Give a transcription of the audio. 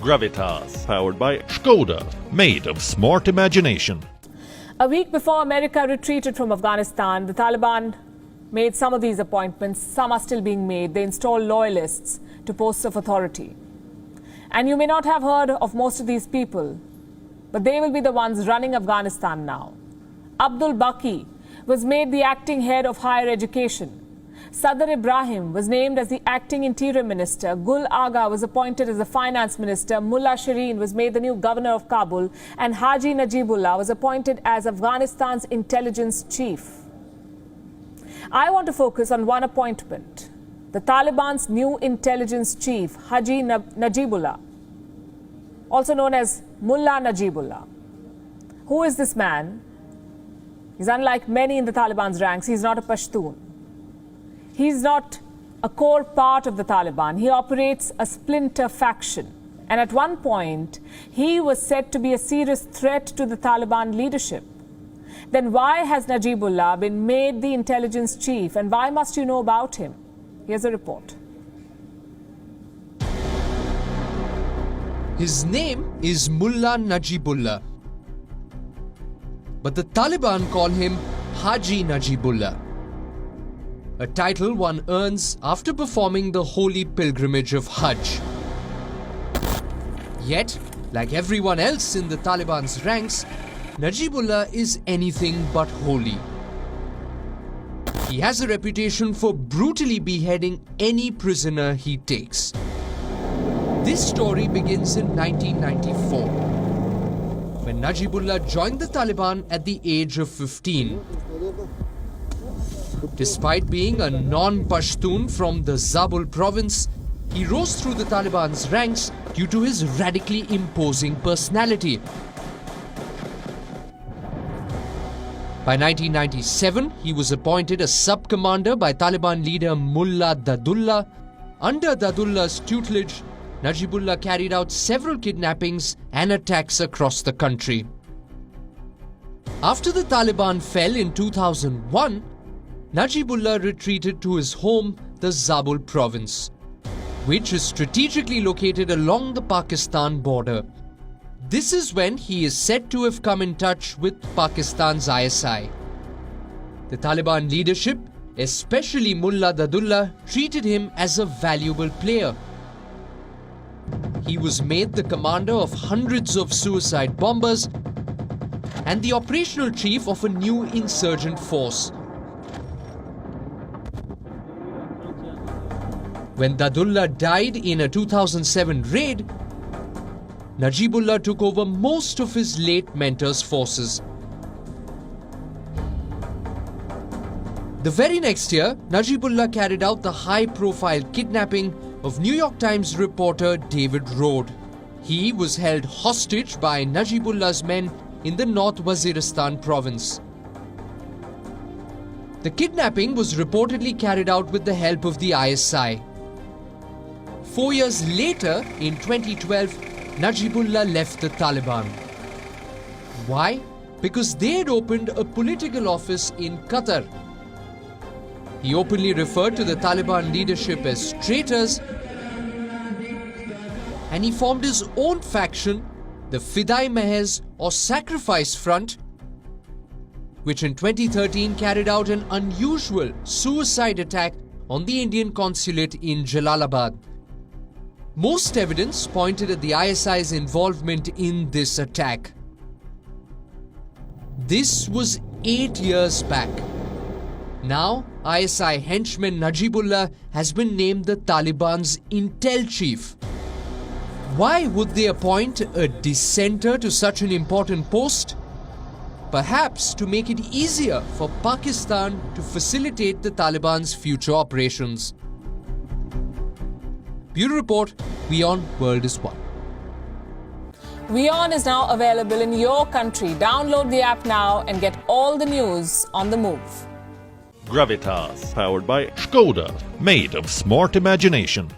Gravitas, powered by Skoda, made of smart imagination. A week before America retreated from Afghanistan, the Taliban made some of these appointments. Some are still being made. They installed loyalists to posts of authority. And you may not have heard of most of these people, but they will be the ones running Afghanistan now. Abdul Baki was made the acting head of higher education. Sadr Ibrahim was named as the acting interior minister. Gul Agha was appointed as the finance minister. Mullah Shireen was made the new governor of Kabul. And Haji Najibullah was appointed as Afghanistan's intelligence chief. I want to focus on one appointment. The Taliban's new intelligence chief, Haji Najibullah, also known as Mullah Najibullah. Who is this man? He's unlike many in the Taliban's ranks. He's not a Pashtun. He's not a core part of the Taliban. He operates a splinter faction. And at one point, he was said to be a serious threat to the Taliban leadership. Then why has Najibullah been made the intelligence chief, and why must you know about him? Here's a report. His name is Mullah Najibullah, but the Taliban call him Haji Najibullah, a title one earns after performing the holy pilgrimage of Hajj. Yet, like everyone else in the Taliban's ranks, Najibullah is anything but holy. He has a reputation for brutally beheading any prisoner he takes. This story begins in 1994, when Najibullah joined the Taliban at the age of 15. Despite being a non-Pashtun from the Zabul province, he rose through the Taliban's ranks due to his radically imposing personality. By 1997, he was appointed a sub-commander by Taliban leader Mullah Dadullah. Under Dadullah's tutelage, Najibullah carried out several kidnappings and attacks across the country. After the Taliban fell in 2001, Najibullah retreated to his home, the Zabul province, which is strategically located along the Pakistan border. This is when he is said to have come in touch with Pakistan's I.S.I. The Taliban leadership, especially Mullah Dadullah, treated him as a valuable player. He was made the commander of hundreds of suicide bombers and the operational chief of a new insurgent force. When Dadullah died in a 2007 raid, Najibullah took over most of his late mentor's forces. The very next year, Najibullah carried out the high-profile kidnapping of New York Times reporter David Rode. He was held hostage by Najibullah's men in the North Waziristan province. The kidnapping was reportedly carried out with the help of the I.S.I. 4 years later, in 2012, Najibullah left the Taliban. Why? Because they had opened a political office in Qatar. He openly referred to the Taliban leadership as traitors, and he formed his own faction, the Fidai Mehez or Sacrifice Front, which in 2013 carried out an unusual suicide attack on the Indian consulate in Jalalabad. Most evidence pointed at the I.S.I's involvement in this attack. This was 8 years back. Now, I.S.I. henchman Najibullah has been named the Taliban's intel chief. Why would they appoint a dissenter to such an important post? Perhaps to make it easier for Pakistan to facilitate the Taliban's future operations. Bureau Report, WION World is One. WION is now available in your country. Download the app now and get all the news on the move. Gravitas, powered by Skoda, made of smart imagination.